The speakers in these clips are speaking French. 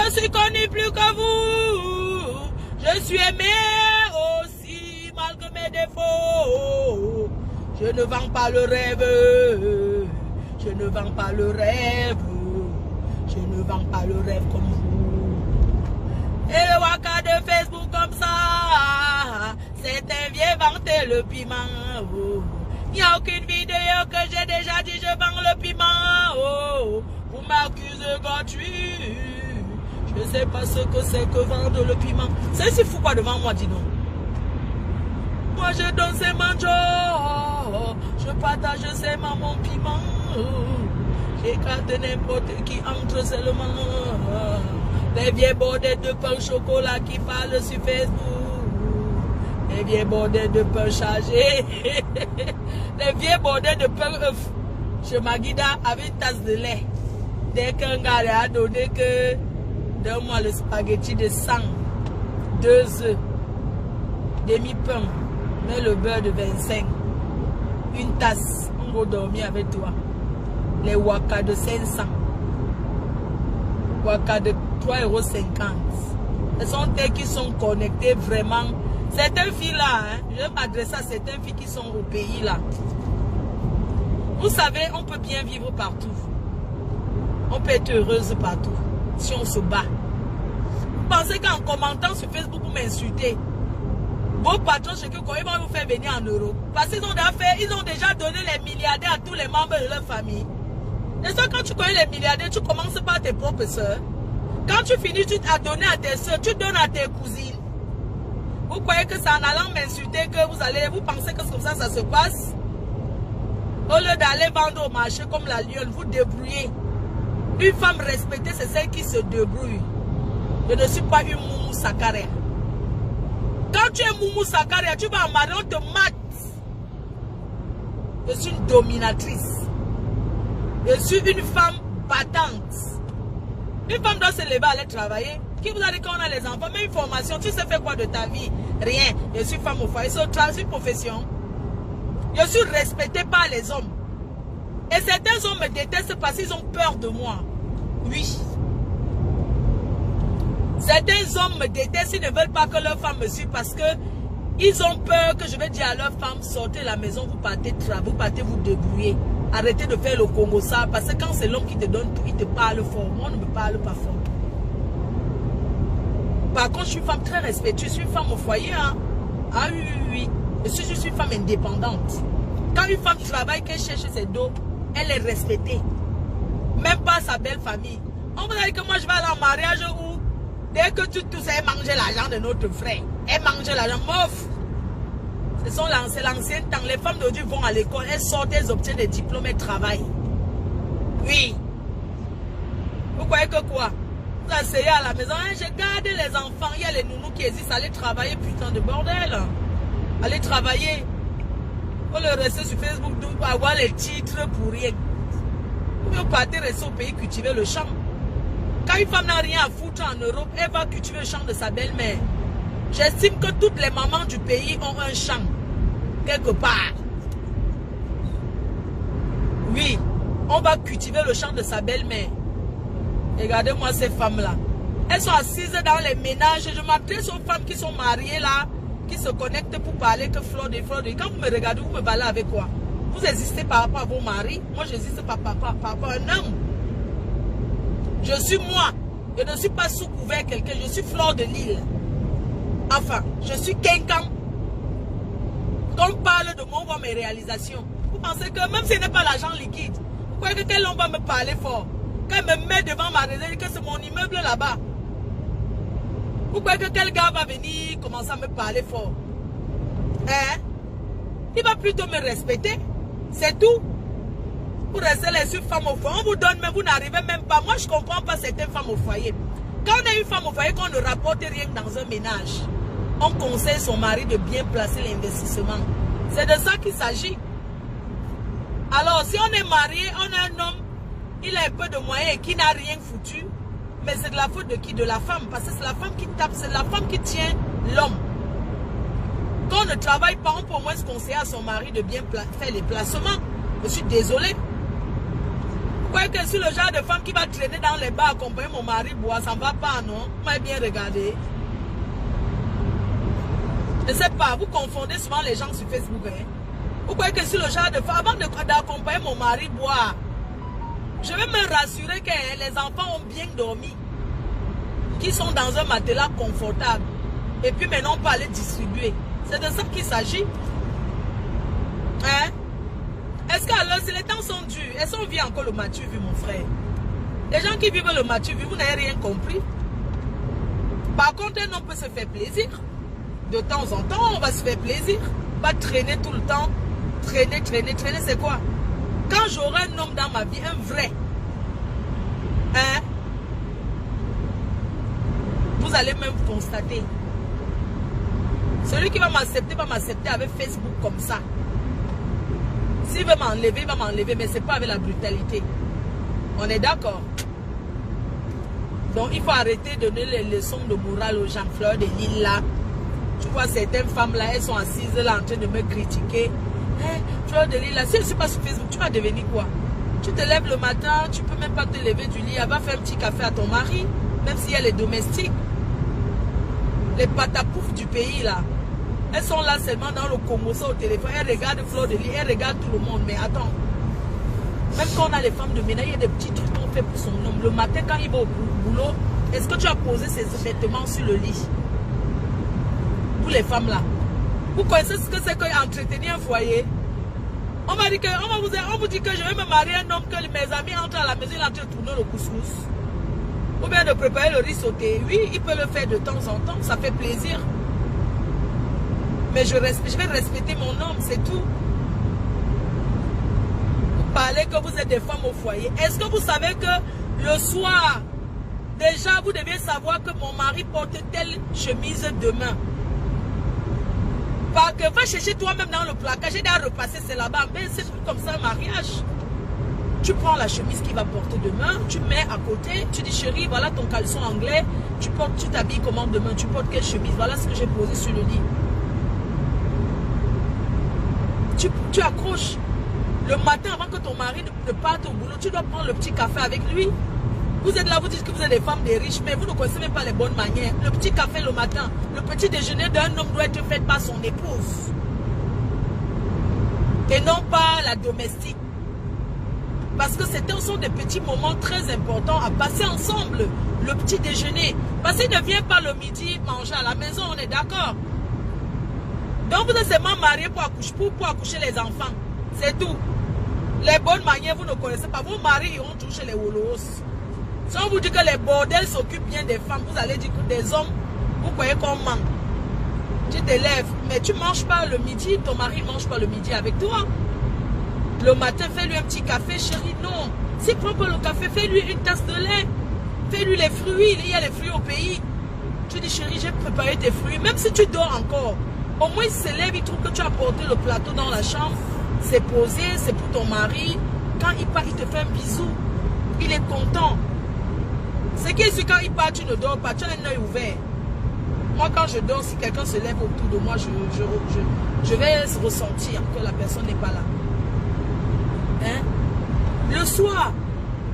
ne suis connu plus que vous. Je suis aimé aussi malgré mes défauts. Je ne vends pas le rêve. Je ne vends pas le rêve. Je ne vends pas le rêve comme vous. Et le waka de Facebook comme ça, c'est un vieux vanté le piment. Oh. Il n'y a aucune vidéo que j'ai déjà dit je vends le piment. Oh. Vous m'accusez gratuit. Je ne sais pas ce que c'est que vendre le piment. C'est si fou quoi devant moi, dis non. Moi je donne c'est mon job. Je partage c'est mon piment. J'écarte n'importe qui entre seulement. Les vieilles bordées de pain au chocolat qui parlent sur Facebook. Les vieilles bordées de pain chargées. Les vieilles bordées de pain œuf. Chez Maguida avec une tasse de lait. Dès qu'un gars a donné que donne-moi le spaghetti de 100, 2 œufs, demi-pain, mets le beurre de 25, une tasse, on va dormir avec toi. Les waka de 500, waka de 3,50 €. Ce sont eux qui sont connectés vraiment. Certaines filles là, hein, je vais m'adresser à certaines filles qui sont au pays là. Vous savez, on peut bien vivre partout. On peut être heureuse partout. Si on se bat. Vous pensez qu'en commentant sur Facebook vous m'insultez. Vos patrons chez eux, ils vont vous faire venir en Europe. Parce qu'ils ont déjà donné les milliardaires à tous les membres de leur famille. Et ça, quand tu connais les milliardaires, tu commences par tes propres soeurs. Quand tu finis, tu as donné à tes soeurs, tu donnes à tes cousines. Vous croyez que c'est en allant m'insulter que vous pensez que c'est comme ça se passe? Au lieu d'aller vendre au marché comme la lionne, vous débrouillez. Une femme respectée, c'est celle qui se débrouille. Je ne suis pas une Moumou Sakaria. Quand tu es Moumou Sakaria, tu vas en marier, on te mate. Je suis une dominatrice. Je suis une femme battante. Une femme doit se lever, aller travailler. Qui vous a dit qu'on a les enfants? Mais une formation, tu sais faire quoi de ta vie? Rien. Je suis femme au foyer, c'est une profession. Je suis respectée par les hommes. Et certains hommes me détestent parce qu'ils ont peur de moi. Oui. Certains hommes me détestent, ils ne veulent pas que leur femme me suive parce que ils ont peur que je vais dire à leur femme, sortez de la maison, vous partez vous débrouiller. Arrêtez de faire le Congo ça, parce que quand c'est l'homme qui te donne tout, il te parle fort. Moi, on ne me parle pas fort. Par contre, je suis une femme très respectueuse, je suis une femme au foyer. Hein. Ah oui, oui, oui. Je suis une femme indépendante. Quand une femme travaille, qu'elle cherche ses dos, elle est respectée. Même pas sa belle famille. On vous a dit que moi je vais aller en mariage où dès que tu tousses, elle mange l'argent de notre frère. Elle mange l'argent. Mof. C'est l'ancien temps. Les femmes d'aujourd'hui vont à l'école, elles sortent, elles obtiennent des diplômes, elles travaillent. Oui. Vous croyez que quoi? Vous asseyez à la maison, hein, je garde les enfants, il y a les nounous qui existent, allez travailler, putain de bordel. Allez travailler. Vous le restez sur Facebook pour avoir les titres pour rien. Vous partez rester au pays cultiver le champ. Quand une femme n'a rien à foutre en Europe, elle va cultiver le champ de sa belle-mère. J'estime que toutes les mamans du pays ont un champ. Quelque part. Oui, on va cultiver le champ de sa belle-mère. Regardez-moi ces femmes-là. Elles sont assises dans les ménages. Je m'adresse aux femmes qui sont mariées là, qui se connectent pour parler que Flore. Quand vous me regardez, vous me parlez avec quoi? Vous existez par rapport à vos maris. Moi, j'existe par rapport à un homme. Je suis moi. Je ne suis pas sous couvert quelqu'un. Je suis Flore de Lille. Enfin, je suis quelqu'un. Quand on parle de moi, on voit mes réalisations. Vous pensez que même si ce n'est pas l'argent liquide, vous croyez que quel homme va me parler fort? Quand il me met devant ma réserve, que c'est mon immeuble là-bas. Vous croyez que quel gars va venir commencer à me parler fort? Hein? Il va plutôt me respecter. C'est tout. Vous restez les femmes au foyer. On vous donne, mais vous n'arrivez même pas. Moi, je ne comprends pas certaines femmes au foyer. Quand on est une femme au foyer, qu'on ne rapporte rien dans un ménage, on conseille son mari de bien placer l'investissement. C'est de ça qu'il s'agit. Alors, si on est marié, on a un homme, il a un peu de moyens et qui n'a rien foutu, mais c'est de la faute de qui? De la femme. Parce que c'est la femme qui tape, c'est la femme qui tient l'homme. Quand on ne travaille pas, on peut au moins se conseiller à son mari de bien faire les placements. Je suis désolée. Vous croyez que je suis le genre de femme qui va traîner dans les bars, accompagner mon mari boire, ça ne va pas, non? Vous m'avez bien regardé. Je ne sais pas, vous confondez souvent les gens sur Facebook. Hein? Vous croyez que je suis le genre de femme, avant d'accompagner mon mari boire, je vais me rassurer que les enfants ont bien dormi, qu'ils sont dans un matelas confortable, et puis maintenant on peut aller distribuer. C'est de ça qu'il s'agit. Hein? Est-ce que alors, si les temps sont durs, est-ce qu'on vit encore le mature vu, mon frère? Les gens qui vivent le mature vu, vous n'avez rien compris. Par contre, un homme peut se faire plaisir. De temps en temps, on va se faire plaisir. Pas traîner tout le temps. Traîner, c'est quoi? Quand j'aurai un homme dans ma vie, un vrai, hein, vous allez même constater. Celui qui va m'accepter avec Facebook comme ça. S'il veut m'enlever, il va m'enlever, mais ce n'est pas avec la brutalité. On est d'accord? Donc, il faut arrêter de donner les leçons de morale aux gens. Fleur de Lille, là. Tu vois, certaines femmes, là, elles sont assises là en train de me critiquer. Hey, Fleur de Lille, là, si je ne suis pas sur Facebook, tu vas devenir quoi? Tu te lèves le matin, tu ne peux même pas te lever du lit. Elle va faire un petit café à ton mari, même si elle est domestique. Les patapoufs du pays, là. Elles sont là seulement dans le Congo, au téléphone. Elles regardent Fleur de Lille, elles regardent tout le monde. Mais attends, même quand on a les femmes de ménage, il y a des petits trucs qu'on fait pour son homme. Le matin, quand il va au boulot, est-ce que tu as posé ses vêtements sur le lit? Pour les femmes là. Vous connaissez ce que c'est qu'entretenir un foyer? On vous dit que je vais me marier un homme que mes amis entrent à la maison, ils entrent de tourner le couscous. Ou bien de préparer le riz sauté. Oui, il peut le faire de temps en temps, ça fait plaisir. Mais je vais respecter mon homme, c'est tout. Vous parlez que vous êtes des femmes au foyer. Est-ce que vous savez que le soir, déjà vous devez savoir que mon mari porte telle chemise demain? Parce que va chercher toi-même dans le placard, j'ai déjà repassé, c'est là-bas. Mais c'est comme ça un mariage. Tu prends la chemise qu'il va porter demain, tu mets à côté, tu dis chérie, voilà ton caleçon anglais, tu t'habilles comment demain, tu portes quelle chemise, voilà ce que j'ai posé sur le lit. Tu accroches. Le matin, avant que ton mari ne parte au boulot, tu dois prendre le petit café avec lui. Vous êtes là, vous dites que vous êtes des femmes des riches, mais vous ne connaissez même pas les bonnes manières. Le petit café le matin, le petit déjeuner d'un homme doit être fait par son épouse. Et non pas la domestique. Parce que ce sont des petits moments très importants à passer ensemble. Le petit déjeuner. Parce qu'il ne vient pas le midi manger à la maison, on est d'accord. Donc vous êtes seulement mariés pour accoucher les enfants. C'est tout. Les bonnes manières, vous ne connaissez pas. Vos maris iront toucher les Wolos. Si on vous dit que les bordels s'occupent bien des femmes, vous allez dire que des hommes, vous croyez qu'on manque. Tu te lèves, mais tu ne manges pas le midi, ton mari ne mange pas le midi avec toi. Le matin, fais-lui un petit café, chérie. Non. S'il ne prend pas le café, fais-lui une tasse de lait. Fais-lui les fruits. Il y a les fruits au pays. Tu dis, chérie, j'ai préparé tes fruits. Même si tu dors encore, au moins il se lève, il trouve que tu as porté le plateau dans la chambre. C'est posé, c'est pour ton mari. Quand il part, il te fait un bisou. Il est content. C'est qu'il suit quand il part, tu ne dors pas. Tu as un œil ouvert. Moi, quand je dors, si quelqu'un se lève autour de moi, je vais ressentir que la personne n'est pas là. Hein? Le soir,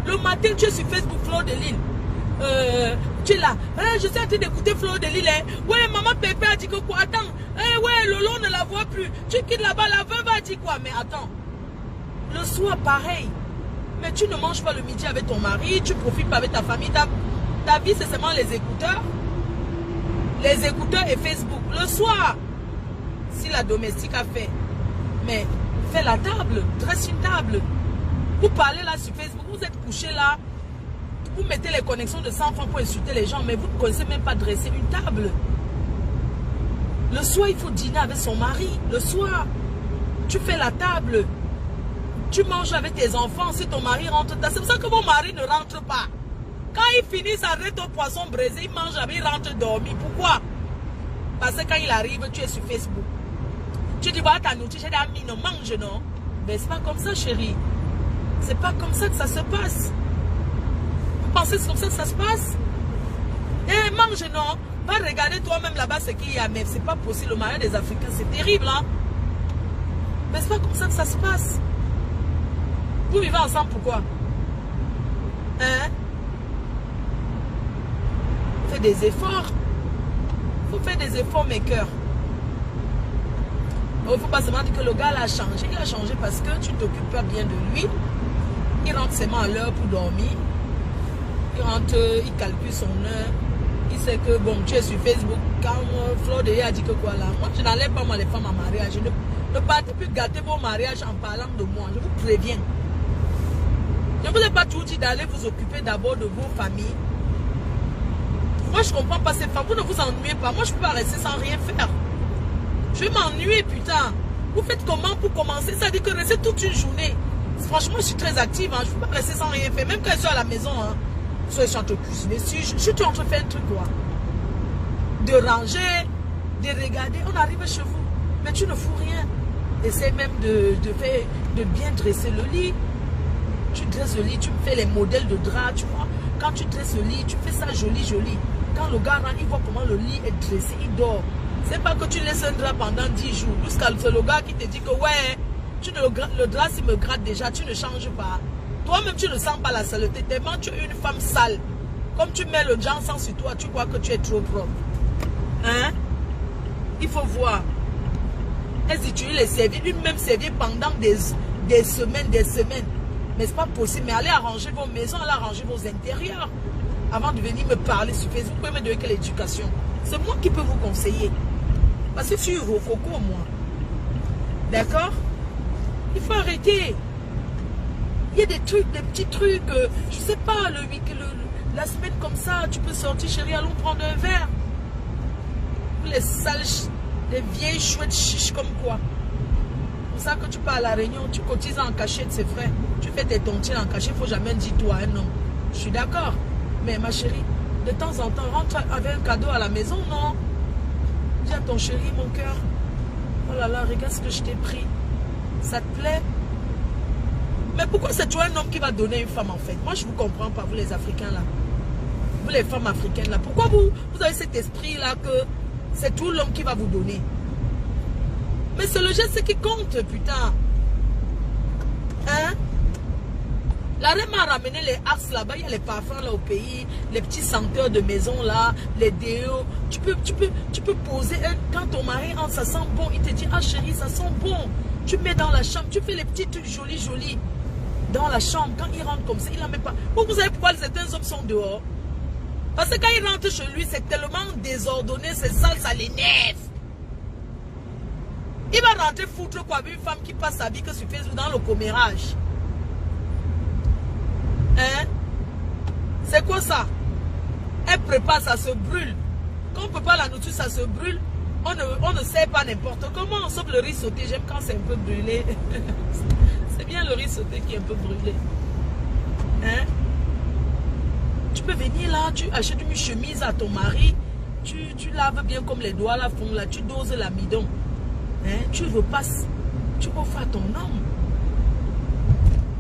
le matin, tu es sur Facebook, Fleur de Lille. Tu es là. Je suis en train d'écouter Fleur de Lille. Ouais, maman Pépé a dit que quoi? Attends. Ouais, Lolo ne la voit plus. Tu quittes là-bas, la veuve a dit quoi? Mais attends. Le soir, pareil. Mais tu ne manges pas le midi avec ton mari. Tu profites pas avec ta famille. Ta vie, c'est seulement les écouteurs. Les écouteurs et Facebook. Le soir, si la domestique a fait, mais fais la table, dresse une table. Vous parlez là sur Facebook, vous êtes couché là, vous mettez les connexions de 100 francs pour insulter les gens, mais vous ne connaissez même pas dresser une table. Le soir, il faut dîner avec son mari. Le soir, tu fais la table. Tu manges avec tes enfants. Si ton mari rentre, c'est pour ça que mon mari ne rentre pas. Quand il finit, ça arrête au poisson braisé, il mange avec, il rentre dormir. Pourquoi? Parce que quand il arrive, tu es sur Facebook. Tu dis, voilà ta nourriture, j'ai des amis, non, mange, non. Mais c'est pas comme ça, chérie. C'est pas comme ça que ça se passe. Vous pensez que c'est comme ça que ça se passe? Eh, mange, non. Va regarder toi-même là-bas ce qu'il y a. Mais c'est pas possible, le mariage des Africains, c'est terrible, hein. Mais c'est pas comme ça que ça se passe. Vous vivez ensemble, pourquoi? Hein? Fais des efforts. Il faut faire des efforts, mes cœurs. Il ne faut pas seulement dire que le gars a changé. Il a changé parce que tu ne t'occupes pas bien de lui. Il rentre seulement à l'heure pour dormir. Il rentre, il calcule son heure. Il sait que, bon, tu es sur Facebook. Quand Fleur de a dit que quoi là, moi je n'enlève pas moi les femmes en mariage. Je ne partez plus gâter vos mariages en parlant de moi. Je vous préviens. Je ne vous ai pas tout dit d'aller vous occuper d'abord de vos familles. Moi je ne comprends pas ces femmes. Vous ne vous ennuyez pas. Moi je ne peux pas rester sans rien faire. Je vais m'ennuyer, putain. Vous faites comment pour commencer? Ça veut dire que rester toute une journée. Franchement, je suis très active. Hein. Je ne peux pas rester sans rien faire. Même quand je suis à la maison, hein. Soit je suis en train de cuisiner. Si je suis en train de faire un truc, quoi. De ranger, de regarder. On arrive chez vous. Mais tu ne fous rien. Essaie même de bien dresser le lit. Tu dresses le lit, tu fais les modèles de drap, tu vois. Quand tu dresses le lit, tu fais ça joli, joli. Quand le gars rentre, il voit comment le lit est dressé, il dort. C'est pas que tu laisses un drap pendant 10 jours. Jusqu'à c'est le gars qui te dit que ouais, le drap s'il me gratte déjà, tu ne changes pas. Toi-même, tu ne sens pas la saleté. Tellement tu es une femme sale. Comme tu mets le Johnson sur toi, tu crois que tu es trop propre. Hein? Il faut voir. Est-ce que tu les servir, une même servir pendant des semaines, des semaines. Mais c'est pas possible. Mais allez arranger vos maisons, allez arranger vos intérieurs. Avant de venir me parler sur Facebook, vous pouvez me donner que l'éducation. C'est moi qui peux vous conseiller. Parce que je suis rococo, moi. D'accord? Il faut arrêter. Il y a des trucs, des petits trucs. Je sais pas, la semaine comme ça, tu peux sortir, chérie, allons prendre un verre. Les sales, les vieilles chouettes chiches comme quoi. C'est pour ça que tu pars à la réunion, tu cotises en cachette, c'est vrai. Tu fais tes tontines en cachette, il ne faut jamais dire toi un homme. Je suis d'accord. Mais ma chérie, de temps en temps, rentre avec un cadeau à la maison, non? Dis à ton chéri, mon cœur, oh là là, regarde ce que je t'ai pris. Ça te plaît? Mais pourquoi c'est toi un homme qui va donner une femme en fait? Moi, je ne vous comprends pas, vous les Africains là. Vous les femmes africaines là. Pourquoi vous avez cet esprit là que c'est tout l'homme qui va vous donner? Mais c'est le geste qui compte, putain. Hein? La reine m'a ramené les axes là-bas, il y a les parfums là au pays, les petits senteurs de maison là, les déos. Tu peux poser quand ton mari entre, ça sent bon, il te dit, ah chérie, ça sent bon. Tu mets dans la chambre, tu fais les petits trucs jolis dans la chambre. Quand il rentre comme ça, il n'en met pas. Vous savez pourquoi certains hommes sont dehors? Parce que quand il rentre chez lui, c'est tellement désordonné, c'est sale, ça l'énerve. Il va rentrer foutre quoi, une femme qui passe sa vie que sur Facebook dans le commérage. Hein? C'est quoi ça? Elle prépare, ça se brûle. Quand on prépare la nourriture, ça se brûle. On ne sait pas n'importe comment. Sauf le riz sauté, j'aime quand c'est un peu brûlé. C'est bien le riz sauté qui est un peu brûlé. Hein? Tu peux venir là, tu achètes une chemise à ton mari. Tu laves bien comme les doigts là font là. Tu doses l'amidon. Hein? Tu repasses. Tu offres à ton homme.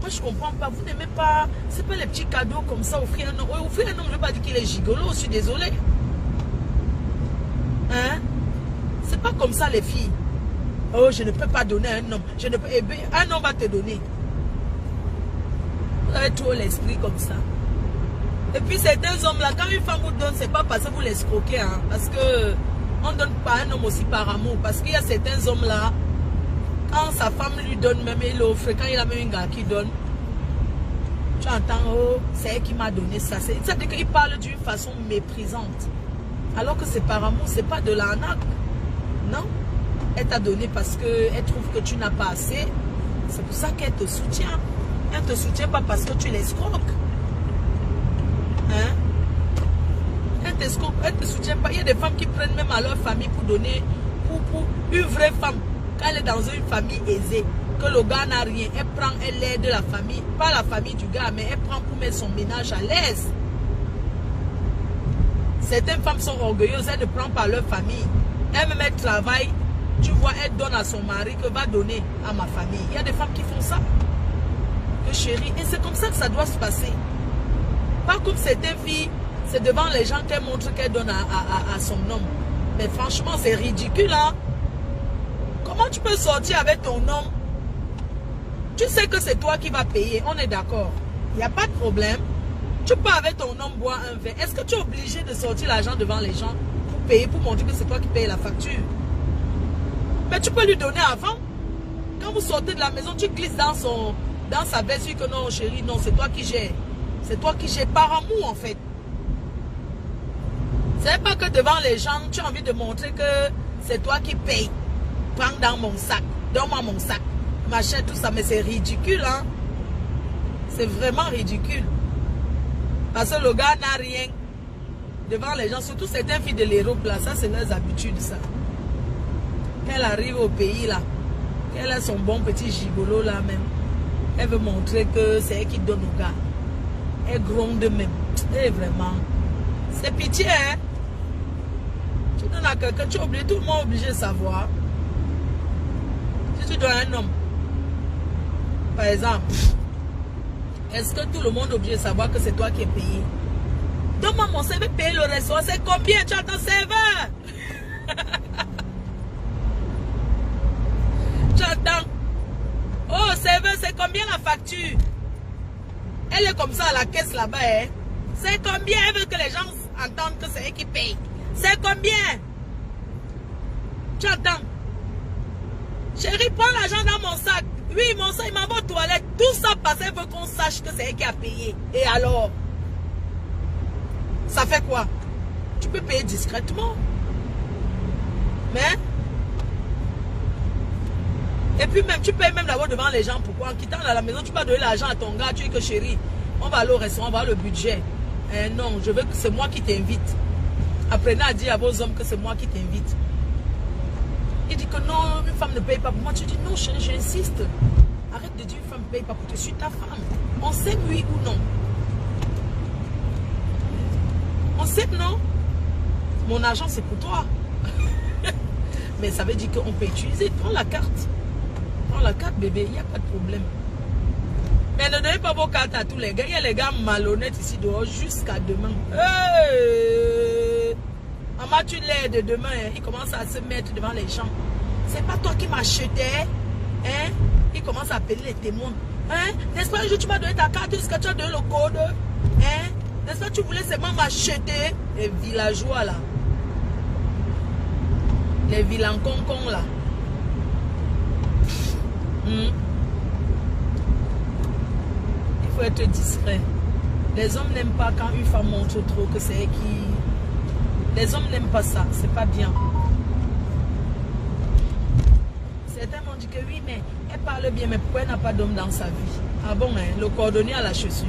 Moi, je ne comprends pas. Vous n'aimez pas... C'est pas les petits cadeaux comme ça, offrir un homme. Oui, offrir un homme, je ne veux pas dire qu'il est gigolo. Je suis désolée. Hein? C'est pas comme ça, les filles. Oh, je ne peux pas donner à un homme. Je ne peux... Un homme va te donner. Vous avez trop l'esprit comme ça. Et puis, certains hommes-là, quand une femme vous donne, c'est pas parce que vous l'escroquez. Hein, parce que on ne donne pas un homme aussi par amour. Parce qu'il y a certains hommes-là, quand sa femme lui donne, même il offre, quand il a même un gars qui donne, tu entends, oh, c'est elle qui m'a donné ça. C'est-à-dire qu'il parle d'une façon méprisante. Alors que c'est par amour, c'est pas de l'arnaque. Non. Elle t'a donné parce qu'elle trouve que tu n'as pas assez. C'est pour ça qu'elle te soutient. Elle ne te soutient pas parce que tu l'escroques. Hein? Elle te soutient pas. Il y a des femmes qui prennent même à leur famille pour donner, pour une vraie femme. Quand elle est dans une famille aisée, que le gars n'a rien, elle prend, elle aide la famille, pas la famille du gars, mais elle prend pour mettre son ménage à l'aise. Certaines femmes sont orgueilleuses, elles ne prennent pas leur famille. Elle-même, elle travaille, tu vois, elle donne à son mari que va donner à ma famille. Il y a des femmes qui font ça. Que chérie, et c'est comme ça que ça doit se passer. Pas comme certaines filles, c'est devant les gens qu'elle montre qu'elle donne à son homme. Mais franchement, c'est ridicule, hein. Comment tu peux sortir avec ton homme? Tu sais que c'est toi qui vas payer, on est d'accord. Il n'y a pas de problème. Tu pars avec ton homme boire un verre. Est-ce que tu es obligé de sortir l'argent devant les gens pour payer, pour montrer que c'est toi qui payes la facture? Mais tu peux lui donner avant. Quand vous sortez de la maison, tu glisses dans sa veste que non, chérie, non, c'est toi qui gères. C'est toi qui gères par amour, en fait. C'est pas que devant les gens, tu as envie de montrer que c'est toi qui payes. Prends dans mon sac, donne-moi mon sac, machin, tout ça. Mais c'est ridicule, hein. C'est vraiment ridicule. Parce que le gars n'a rien devant les gens, surtout certaines filles de l'Europe, là, ça c'est leurs habitudes, ça. Quand elle arrive au pays, là, elle a son bon petit gigolo, là, même. Elle veut montrer que c'est elle qui donne au gars. Elle gronde même. Et vraiment, c'est pitié, hein. Tu donnes à quelqu'un, tu es obligé, tout le monde est obligé de savoir. Si tu donnes à un homme, par exemple, est-ce que tout le monde est obligé de savoir que c'est toi qui es payé? Donne-moi mon CV, payer le restaurant, c'est combien? Tu as ton serveur? Tu attends. Oh, serveur, c'est combien la facture? Elle est comme ça à la caisse là-bas, hein? C'est combien? Elle veut que les gens entendent que c'est elle qui paye. C'est combien? Tu attends. Chérie, prends l'argent dans mon sac. Oui, mon sac, il m'envoie aux toilettes. Tout ça parce qu'elle veut qu'on sache que c'est elle qui a payé. Et alors? Ça fait quoi? Tu peux payer discrètement. Mais... Et puis même, tu payes même d'abord devant les gens. Pourquoi? En quittant à la maison, tu vas donner l'argent à ton gars. Tu dis que chérie, on va aller au restaurant, on va avoir le budget. Non, je veux que c'est moi qui t'invite. Apprenez à dire à vos hommes que c'est moi qui t'invite. Il dit que non, une femme ne paye pas pour moi. Tu dis non, chérie, j'insiste. Arrête de dire une femme ne paye pas pour toi. Je suis ta femme. On s'aime, oui ou non? On s'aime, non? Mon argent, c'est pour toi. Mais ça veut dire qu'on peut utiliser. Prends la carte. Prends la carte, bébé. Il n'y a pas de problème. Mais ne donnez pas vos cartes à tous les gars. Il y a les gars malhonnêtes ici dehors jusqu'à demain. Hey! Maman, tu l'aides demain. Hein? Il commence à se mettre devant les gens. C'est pas toi qui m'achetais. Hein? Il commence à appeler les témoins. Hein? N'est-ce pas un jour tu m'as donné ta carte? Est-ce que tu as donné le code? Hein? N'est-ce pas tu voulais seulement m'acheter? Les villageois là. Les vilains concons là. Il faut être discret. Les hommes n'aiment pas quand une femme montre trop que c'est elle qui... Les hommes n'aiment pas ça. C'est pas bien. Certains m'ont dit que oui, mais elle parle bien. Mais pourquoi elle n'a pas d'homme dans sa vie? Ah bon, hein? Le cordonnier à la chaussure.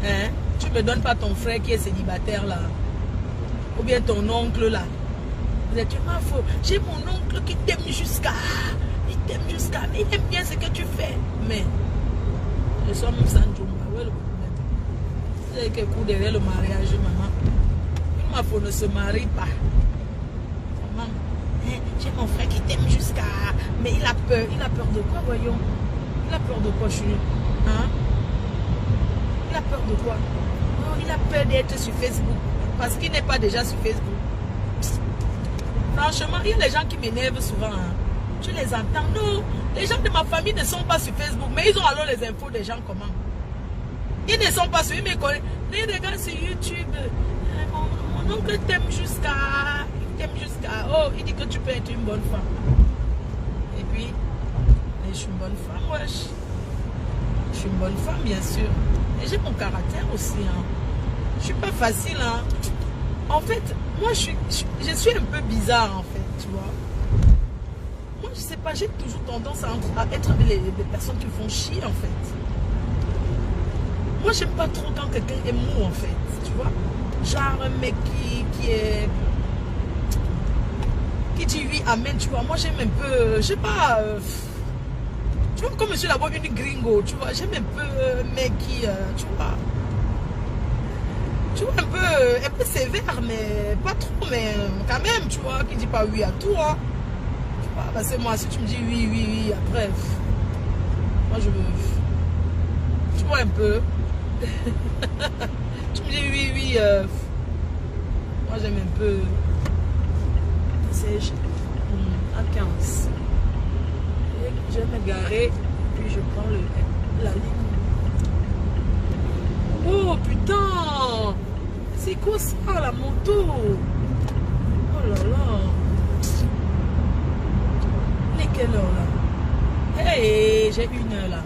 Hein? Tu me donnes pas ton frère qui est célibataire là. Ou bien ton oncle là. Vous êtes une faux. J'ai mon oncle qui t'aime jusqu'à... Il t'aime jusqu'à... Mais il aime bien ce que tu fais. Mais... Je suis même sans Jumba. Où est le problème? C'est que coup derrière le mariage, maman. Une faux ne se marie pas. Maman, hein, j'ai mon frère qui t'aime jusqu'à... Mais il a peur. Il a peur de quoi, voyons? Il a peur de quoi, chérie? Hein? Il a peur de quoi? Oh, il a peur d'être sur Facebook. Parce qu'il n'est pas déjà sur Facebook. Franchement, il y a des gens qui m'énervent souvent. Hein. Tu les entends. Non, les gens de ma famille ne sont pas sur Facebook. Mais ils ont alors les infos des gens comment. Ils ne sont pas sur... Ils me connaissent. Ils regardent sur YouTube. Mon oncle t'aime jusqu'à... Il t'aime jusqu'à... Oh, il dit que tu peux être une bonne femme. Et puis, je suis une bonne femme, wesh. Je suis une bonne femme, bien sûr. Et j'ai mon caractère aussi. Hein. Je suis pas facile. Hein. En fait, moi, je suis un peu bizarre, en fait, tu vois. Moi, je sais pas, j'ai toujours tendance à être des personnes qui font chier, en fait. Moi, j'aime pas trop quand quelqu'un est mou, en fait, tu vois. Genre un mec qui dit oui, amen, tu vois. Moi, j'aime un peu, je sais pas... tu vois, comme je suis là-bas, une gringo, tu vois. J'aime un peu un mec qui, tu vois... Tu vois, un peu sévère, mais pas trop, mais quand même, tu vois, qui dit pas oui à tout, hein. Tu vois, parce que moi, si tu me dis oui, oui, oui, après, moi, je veux... Tu vois, un peu. Tu me dis oui, oui, moi, j'aime un peu... C'est à 15. Je vais me garer, puis je prends la ligne. Oh putain! C'est quoi ça, la moto? Oh là là! Il est quelle heure là? Hey, j'ai 1 heure là.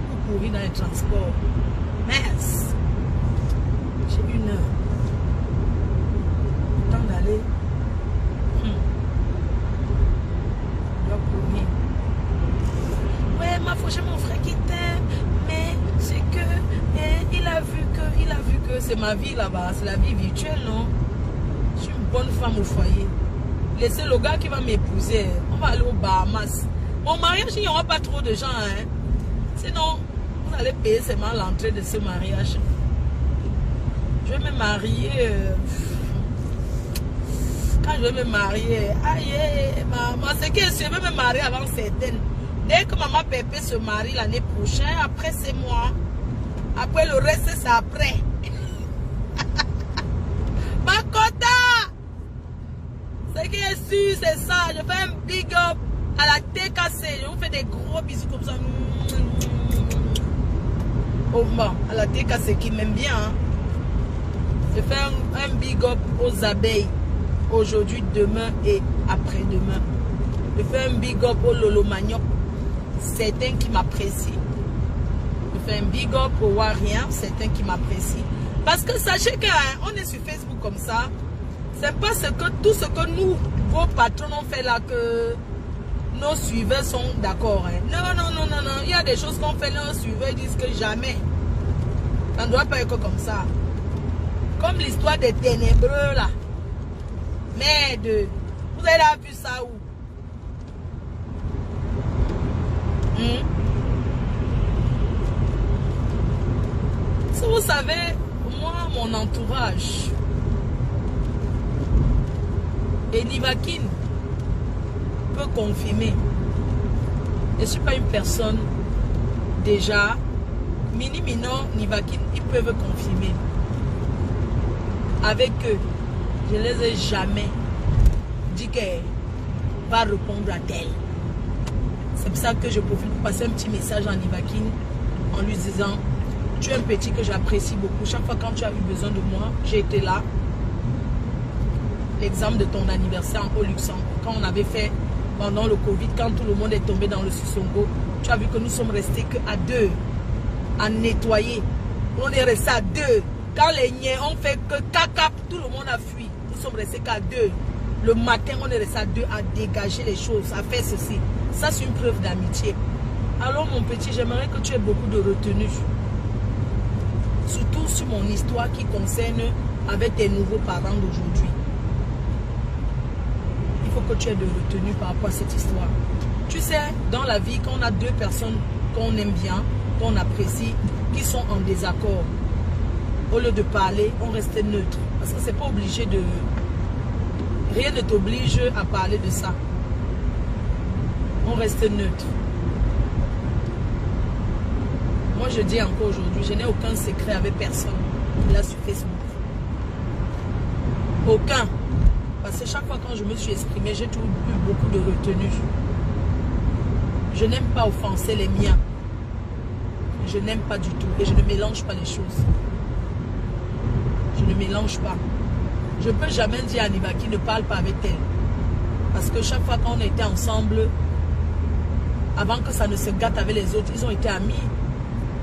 Pour courir dans les transports. Mince! J'ai 1 heure. Temps d'aller. Je dois courir. Ouais, ma foi, j'ai mon frère qui t'aime. Mais c'est que il a vu que c'est ma vie là-bas, c'est la vie virtuelle, non? Je suis une bonne femme au foyer. Laissez le gars qui va m'épouser, on va aller aux Bahamas. Mon mariage, il n'y aura pas trop de gens, hein? Sinon, vous allez payer seulement l'entrée de ce mariage. Je vais me marier. Quand je vais me marier, aïe, maman, c'est que je vais me marier avant certaines. Dès que maman Pépé se marie l'année prochaine, après c'est moi. Après le reste, c'est après. Makota! Ce qui est sûr, c'est ça. Je fais un big up à la TKC. Je vous fais des gros bisous comme ça. Oh, bon, à la TKC qui m'aime bien. Hein. Je fais un big up aux abeilles. Aujourd'hui, demain et après-demain. Je fais un big up au Lolo Manioc. Certains qui m'apprécient. Je fais un big up au Warrior. Certains qui m'apprécient. Parce que sachez qu'on est sur Facebook comme ça. C'est pas tout ce que nous, vos patrons, ont fait là que nos suiveurs sont d'accord. Hein. Non. Il y a des choses qu'on fait, nos suiveurs disent que jamais. Ça ne doit pas être comme ça. Comme l'histoire des ténébreux là. Merde. Vous avez vu ça où? Si vous savez, moi, mon entourage, et Nivakin peut confirmer. Je ne suis pas une personne déjà, Mini-Minon, Nivakin, ils peuvent confirmer. Avec eux, je ne les ai jamais dit qu'elle va répondre à tel. C'est pour ça que je profite pour passer un petit message à Nivakin en lui disant: tu es un petit que j'apprécie beaucoup. Chaque fois quand tu as eu besoin de moi, j'ai été là. L'exemple de ton anniversaire au Luxembourg, quand on avait fait pendant le Covid, quand tout le monde est tombé dans le Sissongo, tu as vu que nous sommes restés qu'à 2 à nettoyer. On est restés à 2. Quand les niais ont fait que caca, tout le monde a fui. Nous sommes restés qu'à 2. Le matin, on est restés à 2 à dégager les choses, à faire ceci. Ça, c'est une preuve d'amitié. Alors, mon petit, j'aimerais que tu aies beaucoup de retenue. Surtout sur mon histoire qui concerne avec tes nouveaux parents d'aujourd'hui. Il faut que tu aies de retenue par rapport à cette histoire. Tu sais, dans la vie, quand on a 2 personnes qu'on aime bien, qu'on apprécie, qui sont en désaccord, au lieu de parler, on reste neutre. Parce que c'est pas obligé de... Rien ne t'oblige à parler de ça. On reste neutre. Moi, je dis encore aujourd'hui, je n'ai aucun secret avec personne là sur Facebook. Aucun. Parce que chaque fois quand je me suis exprimée, j'ai toujours eu beaucoup de retenue. Je n'aime pas offenser les miens. Je n'aime pas du tout. Et je ne mélange pas les choses. Je ne mélange pas. Je ne peux jamais dire à Niva qui ne parle pas avec elle. Parce que chaque fois qu'on était ensemble, avant que ça ne se gâte avec les autres, ils ont été amis.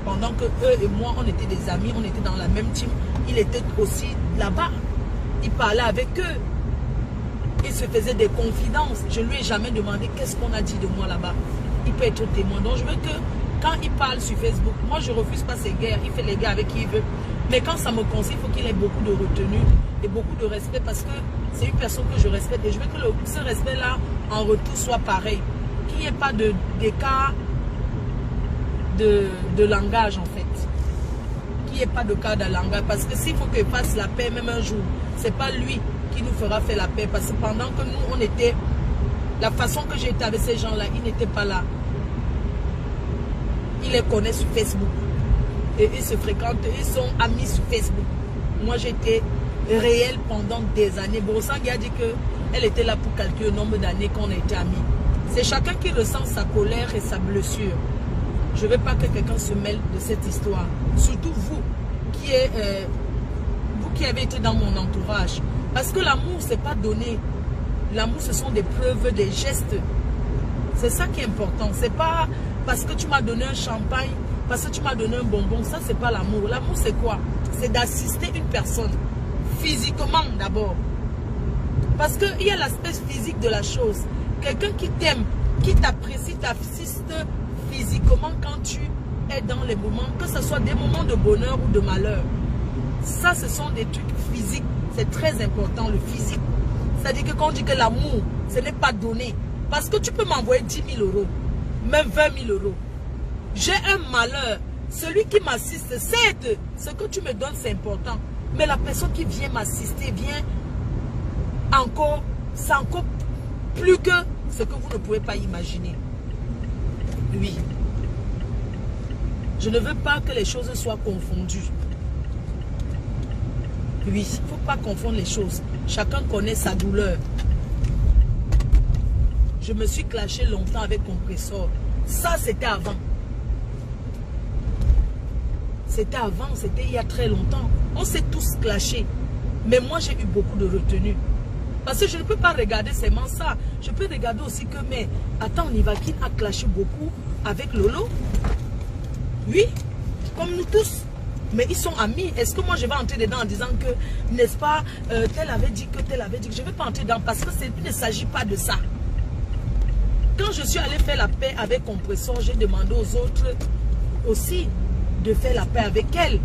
Pendant que eux et moi, on était des amis, on était dans la même team. Il était aussi là-bas. Il parlait avec eux. Il se faisait des confidences. Je ne lui ai jamais demandé qu'est-ce qu'on a dit de moi là-bas. Il peut être témoin. Donc je veux que quand il parle sur Facebook, moi je ne refuse pas ses guerres. Il fait les guerres avec qui il veut. Mais quand ça me concerne, il faut qu'il ait beaucoup de retenue et beaucoup de respect parce que c'est une personne que je respecte. Et je veux que ce respect-là, en retour, soit pareil. Qu'il n'y ait pas d'écart de langage en fait. Qu'il n'y ait pas de cas de langage. Parce que s'il faut qu'il fasse la paix même un jour, c'est pas lui qui nous fera faire la paix. Parce que pendant que nous, on était... La façon que j'étais avec ces gens-là, ils n'étaient pas là. Ils les connaissent sur Facebook. Et ils se fréquentent, ils sont amis sur Facebook. Moi, j'étais réelle pendant des années. Borosangui a dit qu'elle était là pour calculer le nombre d'années qu'on a été amis. C'est chacun qui ressent sa colère et sa blessure. Je ne veux pas que quelqu'un se mêle de cette histoire. Surtout vous, vous qui avez été dans mon entourage. Parce que l'amour, c'est pas donné. L'amour, ce sont des preuves, des gestes. C'est ça qui est important. C'est pas parce que tu m'as donné un champagne, parce que tu m'as donné un bonbon. Ça, c'est pas l'amour. L'amour, c'est quoi? C'est d'assister une personne. Physiquement, d'abord. Parce qu'il y a l'aspect physique de la chose. Quelqu'un qui t'aime, qui t'apprécie, t'assiste physiquement quand tu es dans les moments, que ce soit des moments de bonheur ou de malheur. Ça, ce sont des trucs physiques. C'est très important, le physique. C'est-à-dire que quand on dit que l'amour, ce n'est pas donné. Parce que tu peux m'envoyer 10 000 euros, même 20 000 euros. J'ai un malheur. Celui qui m'assiste, certes, ce que tu me donnes, c'est important. Mais la personne qui vient m'assister, vient encore, c'est encore plus que ce que vous ne pouvez pas imaginer. Oui. Je ne veux pas que les choses soient confondues. Oui, il ne faut pas confondre les choses. Chacun connaît sa douleur. Je me suis clashé longtemps avec Compressor. Ça, c'était avant. C'était avant, c'était il y a très longtemps. On s'est tous clashés. Mais moi, j'ai eu beaucoup de retenue. Parce que je ne peux pas regarder seulement ça. Je peux regarder aussi que, mais attends, Nivakin a clashé beaucoup avec Lolo. Oui, comme nous tous. Mais ils sont amis. Est-ce que moi je vais entrer dedans en disant que, n'est-ce pas, tel avait dit que, tel avait dit que. Je ne vais pas entrer dedans parce que il ne s'agit pas de ça. Quand je suis allé faire la paix avec Compressor, j'ai demandé aux autres aussi de faire la paix avec elle.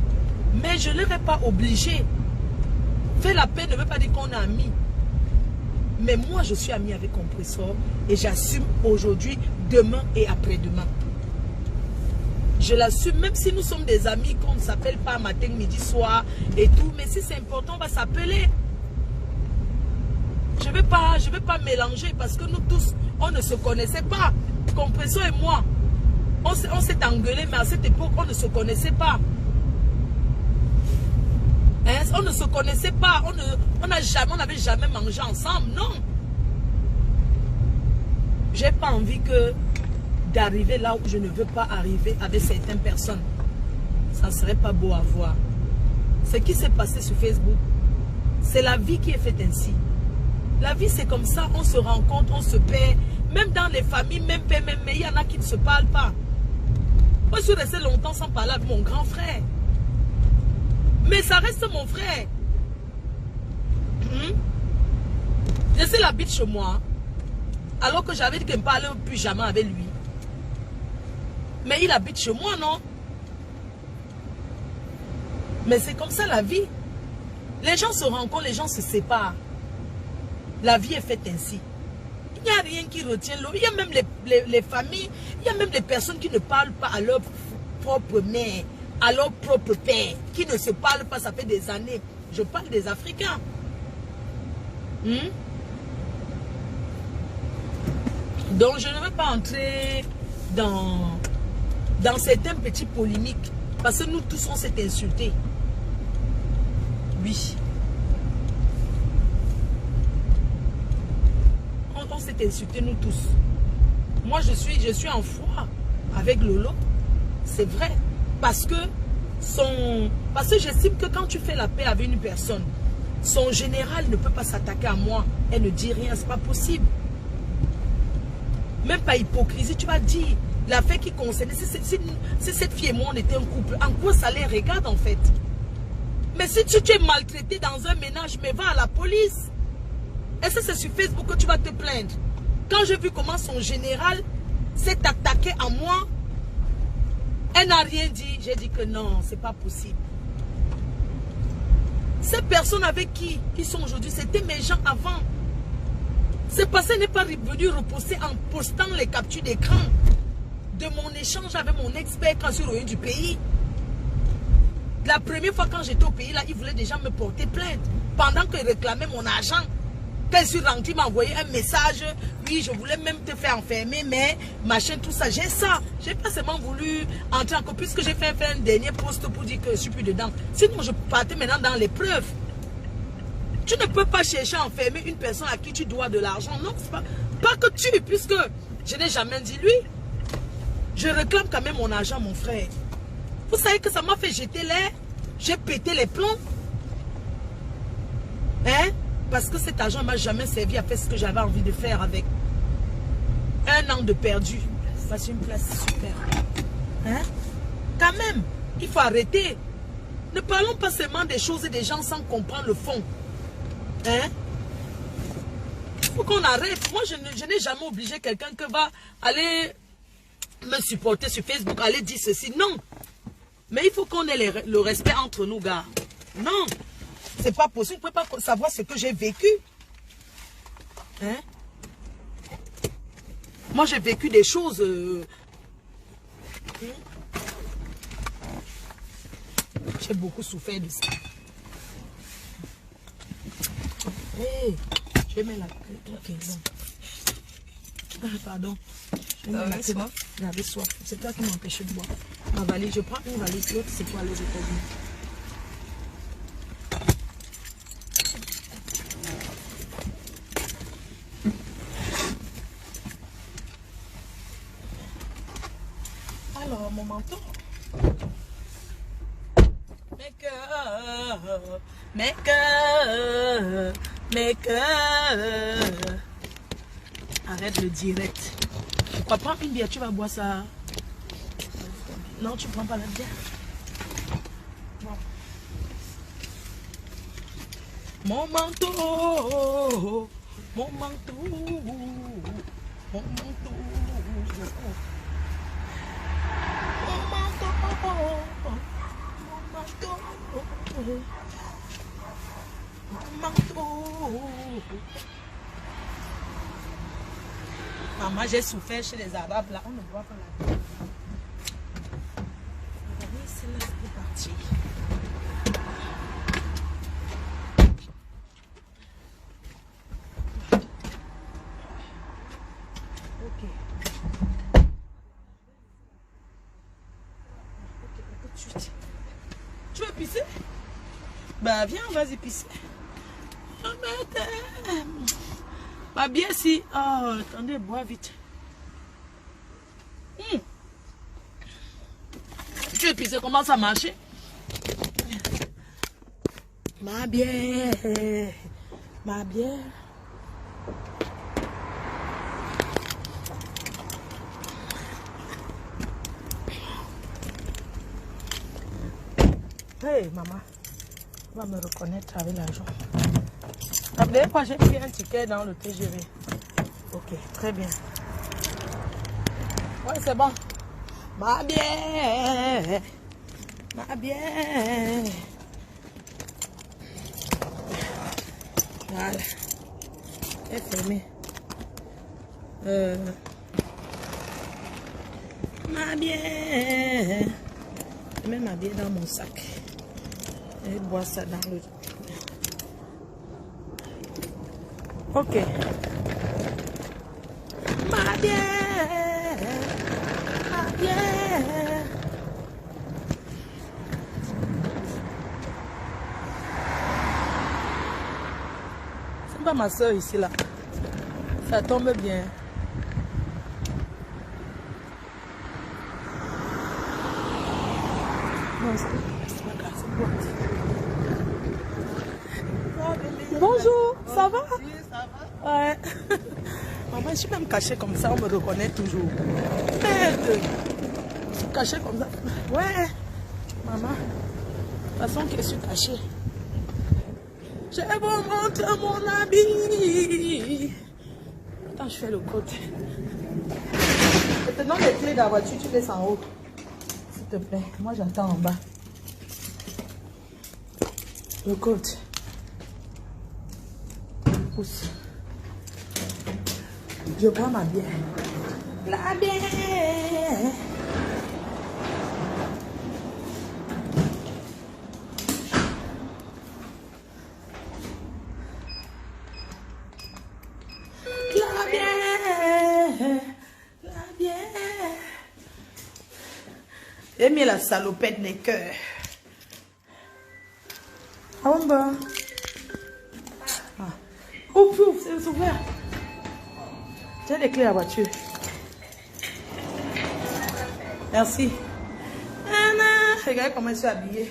Mais je ne leur ai pas obligé. Faire la paix ne veut pas dire qu'on est amis. Mais moi, je suis ami avec Compressor et j'assume aujourd'hui, demain et après-demain. Je l'assume, même si nous sommes des amis, qu'on ne s'appelle pas matin, midi, soir et tout. Mais si c'est important, on va s'appeler. Je ne vais pas mélanger parce que nous tous, on ne se connaissait pas. Compressor et moi, on s'est engueulé, mais à cette époque, on ne se connaissait pas. Hein? On ne se connaissait pas. On n'avait jamais mangé ensemble. Non. J'ai pas envie d'arriver là où je ne veux pas arriver avec certaines personnes. Ça ne serait pas beau à voir. Ce qui s'est passé sur Facebook, c'est la vie qui est faite ainsi. La vie, c'est comme ça. On se rencontre, on se perd. Même dans les familles, même père, même mère, il y en a qui ne se parlent pas. Moi, je suis resté longtemps sans parler avec mon grand frère. Mais ça reste mon frère. Je sais, il habite chez moi. Alors que j'avais dit qu'il ne parlait plus jamais avec lui. Mais il habite chez moi, non? Mais c'est comme ça la vie. Les gens se rencontrent, les gens se séparent. La vie est faite ainsi. Il n'y a rien qui retient l'autre. Il y a même les familles, il y a même des personnes qui ne parlent pas à leur propre mère, à leur propre père, qui ne se parlent pas, ça fait des années. Je parle des Africains. Donc je ne veux pas entrer dans certains petits polémiques. Parce que nous tous, on s'est insultés. Oui. On s'est insultés, nous tous. Moi, je suis en foi avec Lolo. C'est vrai. Parce que j'estime que quand tu fais la paix avec une personne, son général ne peut pas s'attaquer à moi. Elle ne dit rien, c'est pas possible. Même pas hypocrisie, tu vas dire. L'affaire qui concernait, si cette fille et moi, on était un couple, en quoi ça les regarde en fait? Mais si tu es maltraité dans un ménage, mais va à la police. Est-ce que c'est sur Facebook que tu vas te plaindre? Quand j'ai vu comment son général s'est attaqué à moi, elle n'a rien dit. J'ai dit que non, c'est pas possible. Ces personnes avec qui ils sont aujourd'hui, c'était mes gens avant. Ce passé n'est pas venu reposer en postant les captures d'écran de mon échange avec mon expert quand je suis revenu du pays. La première fois quand j'étais au pays, là, il voulait déjà me porter plainte. Pendant qu'il réclamait mon argent. Quand je suis rentré, il m'a envoyé un message. Oui, je voulais même te faire enfermer, mais machin, tout ça. J'ai ça. J'ai pas seulement voulu entrer encore, puisque j'ai fait un dernier post pour dire que je suis plus dedans. Sinon, je partais maintenant dans les preuves. Tu ne peux pas chercher à enfermer une personne à qui tu dois de l'argent. Non, c'est pas que tu, puisque je n'ai jamais dit lui. Je réclame quand même mon argent, mon frère. Vous savez que ça m'a fait jeter l'air. J'ai pété les plombs. Hein? Parce que cet argent ne m'a jamais servi à faire ce que j'avais envie de faire avec. 1 an de perdu. Voici une place super. Hein? Quand même, il faut arrêter. Ne parlons pas seulement des choses et des gens sans comprendre le fond. Hein? Il faut qu'on arrête. Moi, je n'ai jamais obligé quelqu'un qui va aller me supporter sur Facebook, aller dire ceci. Non. Mais il faut qu'on ait le respect entre nous, gars. Non. C'est pas possible. Vous ne pouvez pas savoir ce que j'ai vécu. Hein? Moi, j'ai vécu des choses... J'ai beaucoup souffert de ça. Hey, je vais mettre la... Ok, bon. Pardon. J'avais soif. C'est toi qui m'empêchais de boire. Ma valise, je prends une valise. L'autre, c'est pour aller aux États-Unis. Alors, mon menton. Mes cœurs. Arrête le direct. Tu crois pas une bière, tu vas boire ça. Non, tu prends pas la bière. Bon. Mon manteau, mon manteau, mon manteau. Maman, j'ai souffert chez les Arabes là. On ne voit pas la vie. C'est là, c'est parti. Ok. Tu veux pisser? Bah viens, vas-y pisser. Bah bien si. Oh, attendez, bois vite. Tu veux pisser, comment ça marche? Ma bière. Ma bière. Hey, maman. On va me reconnaître avec l'argent. La dernière fois, j'ai pris un ticket dans le TGV. Ok, très bien. Ouais, c'est bon. Ma bière. Ma bière. Voilà. Elle est fermée. Ma bière. Je mets ma bière dans mon sac. Et bois ça dans le... Ok. Ma bière. Ma bière. C'est pas ma soeur ici là. Ça tombe bien. Non, c'est pas grave, c'est bon. Bonjour, ça va? Oui, ça va. Ouais. Maman, je suis même cachée comme ça, on me reconnaît toujours. Merde. Je suis cachée comme ça. Ouais. Maman, de toute façon que je suis cachée. Je vous montre mon habit. Attends, je fais le code. Maintenant, les clés de la voiture, tu laisses en haut. S'il te plaît, moi j'attends en bas. Le code. Pousse. Je prends ma bière. La bière. La bière. La bière. J'ai mis la salopette des cœurs. En bas. Ouf, c'est ouvert. J'ai les clés à la voiture. Merci. Anna, regarde comment je suis habillée.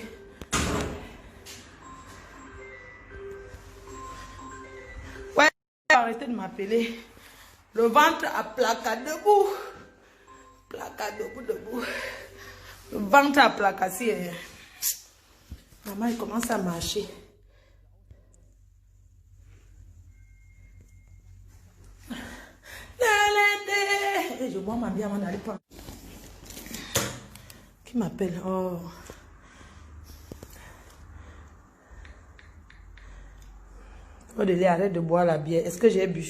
arrêtez de m'appeler. Le ventre à placard debout. Placard debout. Le ventre à placard. Si, maman, il commence à marcher. Et je bois ma bière, on n'allait pas. Qui m'appelle? Oh. Odile, arrête de boire la bière. Est-ce que j'ai bu?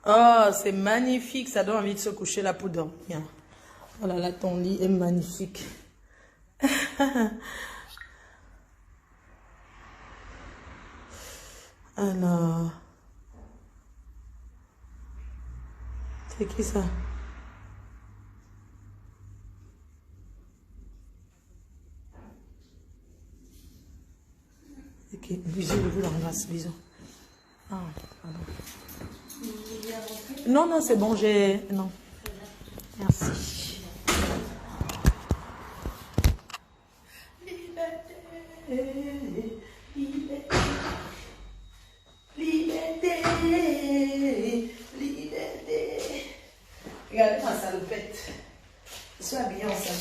Oh, c'est magnifique. Ça donne envie de se coucher là pour dormir. Oh là là, ton lit est magnifique. Alors, c'est qui ça? Ok, bisous, je vous l'embrasse, bisous. Ah, pardon. Non, non, c'est bon, j'ai... Non. Merci. Liberté, liberté, liberté. Regardez ma salopette. Je suis habillée en ça.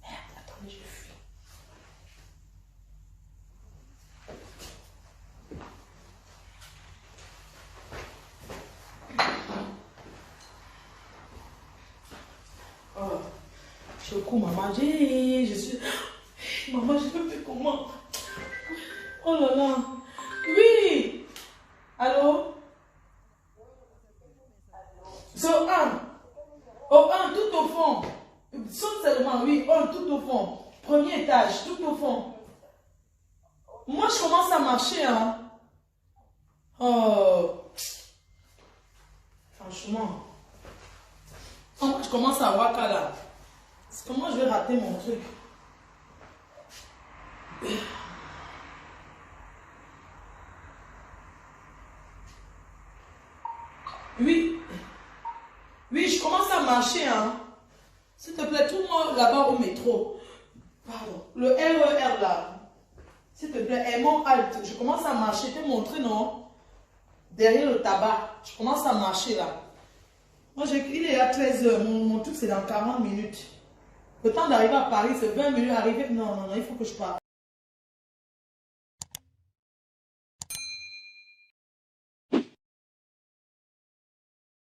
Merde, attendez, je fuis. Oh, je suis au cou, maman. Je suis... Maman, je ne fais comment? Oh là là. Oui. Allô? So, oh, tout au fond. Saute seulement, oui. Oh, tout au fond. Premier étage, tout au fond. Moi, je commence à marcher, hein. Oh. Franchement. Oh, moi, je commence à voir là. Comment je vais rater mon truc? Oui. Oui, je commence à marcher, hein. S'il te plaît, trouve-moi là-bas au métro. Pardon. Le RER là. S'il te plaît, aimons halte. Je commence à marcher. T'es montré, non? Derrière le tabac. Je commence à marcher là. Moi, il est à 13 h. Mon truc, c'est dans 40 minutes. Le temps d'arriver à Paris, c'est 20 minutes. Arriver. Non, non, non, il faut que je parte.